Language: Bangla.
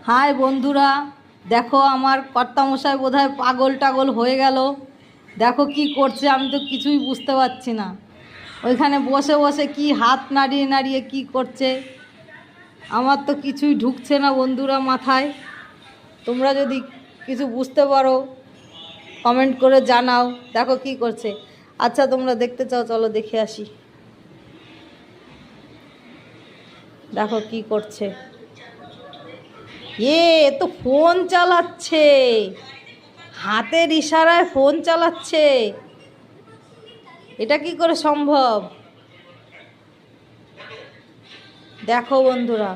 হাই বন্ধুরা, দেখো আমার কর্তামশাই বোধহয় পাগল টাগল হয়ে গেল। দেখো কি করছে, আমি তো কিছুই বুঝতে পারছি না। ওইখানে বসে বসে কি হাত নাড়িয়ে নাড়িয়ে কি করছে, আমার তো কিছুই ঢুকছে না বন্ধুরা মাথায়। তোমরা যদি কিছু বুঝতে পারো কমেন্ট করে জানাও। দেখো কি করছে। আচ্ছা তোমরা দেখতে চাও, চলো দেখে আসি। দেখো কি করছে। তো ফোন চালাচ্ছে, হাতের ইশারায় ফোন চালাচ্ছে। এটা কি করে সম্ভব? দেখো বন্ধুরা।